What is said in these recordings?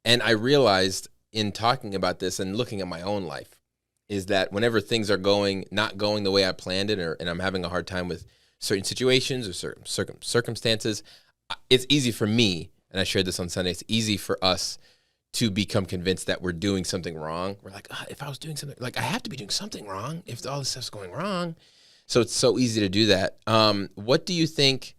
And I realized in talking about this and looking at my own life is that whenever things are not going the way I planned it, and I'm having a hard time with certain situations or certain circumstances, it's easy for me, and I shared this on Sunday, it's easy for us to become convinced that we're doing something wrong. We're like, if I was doing something, like I have to be doing something wrong if all this stuff's going wrong. So it's so easy to do that. What do you think,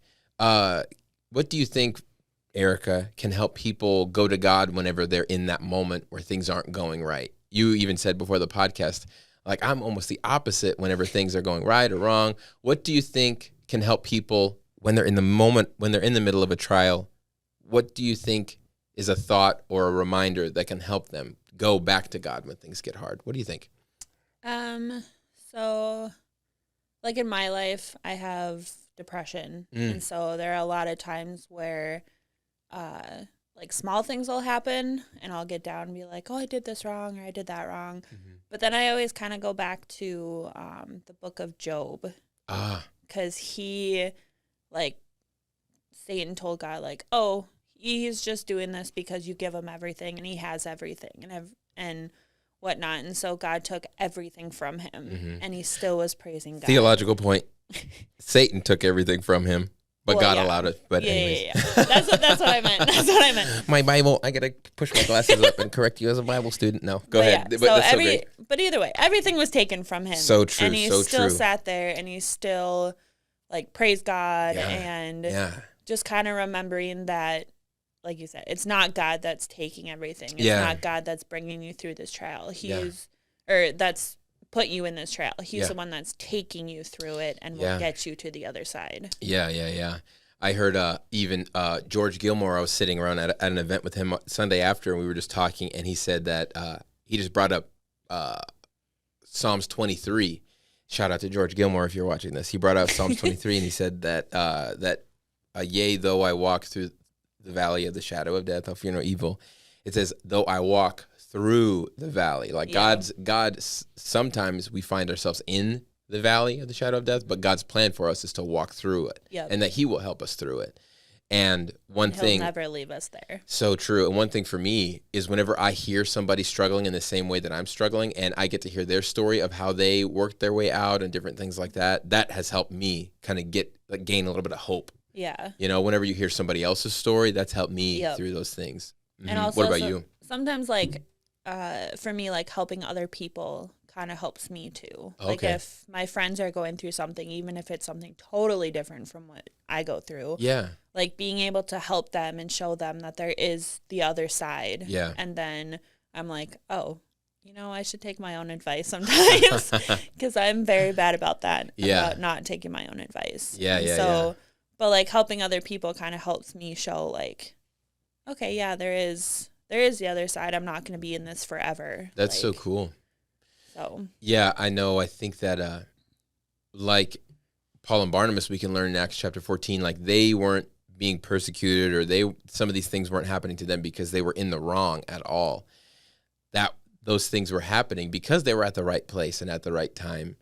Erica, can help people go to God whenever they're in that moment where things aren't going right? You even said before the podcast, like, I'm almost the opposite whenever things are going right or wrong. What do you think can help people when they're in the moment, when they're in the middle of a trial? What do you think is a thought or a reminder that can help them go back to God when things get hard? What do you think? So, like in my life, I have depression. And so there are a lot of times where like small things will happen and I'll get down and be like, oh, I did this wrong or I did that wrong. But then I always kind of go back to the book of Job. Because he, like, Satan told God, like, oh, he's just doing this because you give him everything and he has everything and whatnot. And so God took everything from him and he still was praising God. Theological point. Satan took everything from him. But God allowed it. But anyways. That's what I meant. That's what I meant. My Bible, I got to push my glasses up and correct you as a Bible student. No, go ahead. Yeah, but either way, everything was taken from him. So true, and he still sat there and he still, like, praised God and just kind of remembering that, like you said, it's not God that's taking everything. It's not God that's bringing you through this trial. That's put you in this trial. He's the one that's taking you through it and will get you to the other side. Yeah. I heard even George Gilmore, I was sitting around at an event with him Sunday after, and we were just talking, and he said that he just brought up Psalms 23. Shout out to George Gilmore if you're watching this. He brought up Psalms 23, and he said that yea, though I walk through the valley of the shadow of death, I'll fear no evil. It says, though I walk through the valley. Like God, sometimes we find ourselves in the valley of the shadow of death, but God's plan for us is to walk through it and that he will help us through it. And he'll never leave us there. So true. And one thing for me is whenever I hear somebody struggling in the same way that I'm struggling and I get to hear their story of how they worked their way out and different things like that, that has helped me kind of gain a little bit of hope. Yeah. You know, whenever you hear somebody else's story, that's helped me through those things. And also, what about you? Sometimes, like, for me, like, helping other people kind of helps me too. Okay. Like, if my friends are going through something, even if it's something totally different from what I go through, like, being able to help them and show them that there is the other side. Yeah. And then I'm like, oh, you know, I should take my own advice sometimes because I'm very bad about that, about not taking my own advice. But, like, helping other people kind of helps me show, like, okay, yeah, there is the other side. I'm not going to be in this forever. That's so cool. So. Yeah, I know. I think that, like Paul and Barnabas, we can learn in Acts chapter 14, like they weren't being persecuted or some of these things weren't happening to them because they were in the wrong at all. Those things were happening because they were at the right place and at the right time.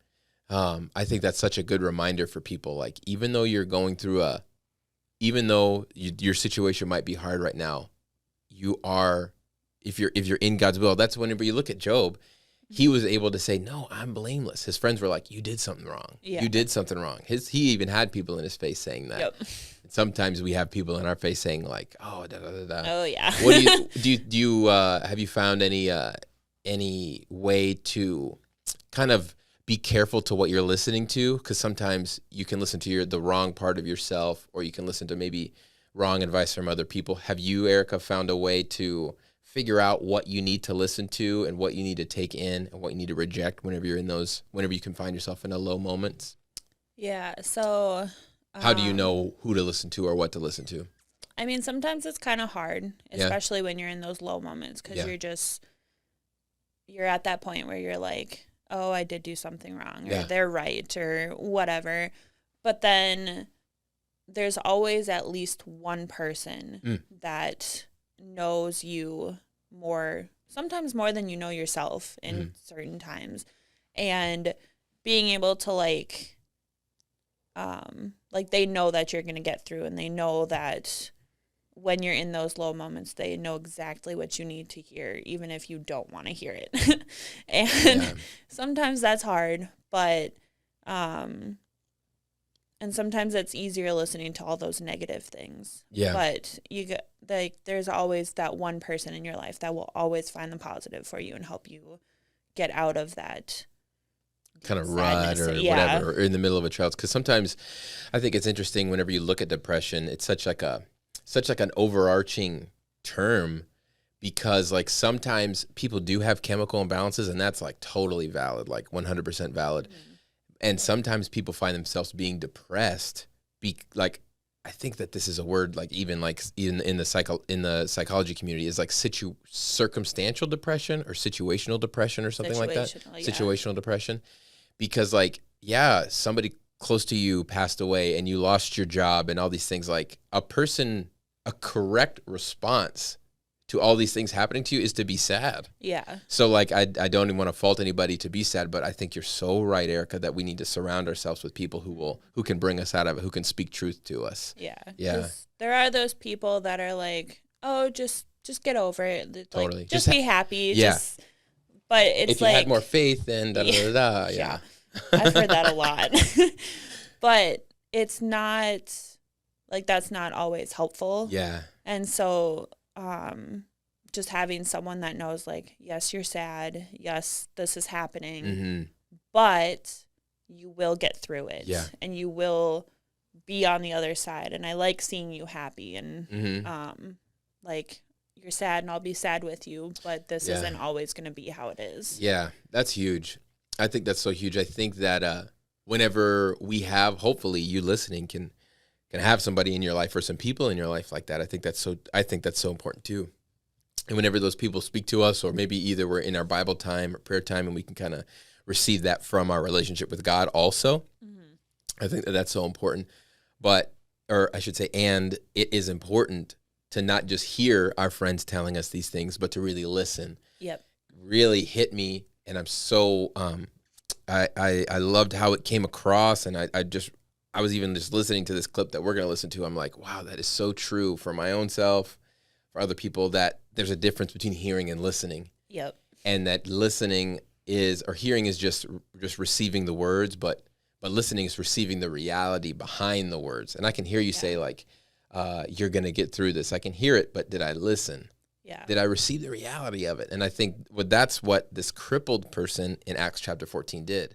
I think that's such a good reminder for people. Like, even though you're going through even though your situation might be hard right now, you are, if you're in God's will, that's whenever you look at Job, he was able to say, no, I'm blameless. His friends were like, you did something wrong. Yeah. You did something wrong. He even had people in his face saying that. Yep. Sometimes we have people in our face saying like, oh, da, da, da, da. Oh, yeah. What do you have you found any way to kind of be careful to what you're listening to? Because sometimes you can listen to the wrong part of yourself, or you can listen to maybe wrong advice from other people. Have you, Erica, found a way to figure out what you need to listen to and what you need to take in and what you need to reject whenever you can find yourself in a low moments? Yeah. So how do you know who to listen to or what to listen to? I mean, sometimes it's kind of hard, especially when you're in those low moments, because you're at that point where you're like, oh, I did do something wrong, or they're right, or whatever. But then there's always at least one person that knows you more, sometimes more than you know yourself in certain times. And being able to like they know that you're going to get through, and they know that when you're in those low moments, they know exactly what you need to hear, even if you don't want to hear it. And sometimes that's hard, but, and sometimes it's easier listening to all those negative things. Yeah. But there's always that one person in your life that will always find the positive for you and help you get out of that kind of rut or whatever, or in the middle of a trial. Because sometimes I think it's interesting whenever you look at depression, it's such like an overarching term, because like sometimes people do have chemical imbalances, and that's like totally valid, like 100% valid. Mm-hmm. And sometimes people find themselves being depressed. Like, I think that this is a word, like even in the psychology community, is like circumstantial depression or situational depression or something like that. Yeah. Situational depression. Because like, somebody close to you passed away and you lost your job and all these things. Like a correct response to all these things happening to you is to be sad. Yeah. So like, I don't even want to fault anybody to be sad, but I think you're so right, Erica, that we need to surround ourselves with people who can bring us out of it, who can speak truth to us. Yeah. Yeah. There are those people that are like, oh, just get over it. Like, totally. Just be happy. Yeah. But it's if you had more faith, then da-da-da-da. Yeah. I've heard that a lot. But it's not, like, that's not always helpful. Yeah. And so just having someone that knows, like, yes, you're sad. Yes, this is happening. Mm-hmm. But you will get through it. Yeah. And you will be on the other side. And I like seeing you happy. And, like, you're sad and I'll be sad with you, but this isn't always going to be how it is. Yeah, that's huge. I think that's so huge. I think that whenever we have, hopefully you listening can have somebody in your life or some people in your life like that. I think that's so important too. And whenever those people speak to us, or maybe either we're in our Bible time or prayer time, and we can kind of receive that from our relationship with God also. Mm-hmm. I think that's so important. And it is important to not just hear our friends telling us these things, but to really listen. Yep. Really hit me. And I'm so, I loved how it came across. And I was even just listening to this clip that we're going to listen to. I'm like, wow, that is so true for my own self, for other people, that there's a difference between hearing and listening. Yep. And that hearing is just receiving the words, but listening is receiving the reality behind the words. And I can hear you say, like, you're going to get through this. I can hear it, but did I listen? Yeah. Did I receive the reality of it? And I think that's what this crippled person in Acts chapter 14 did.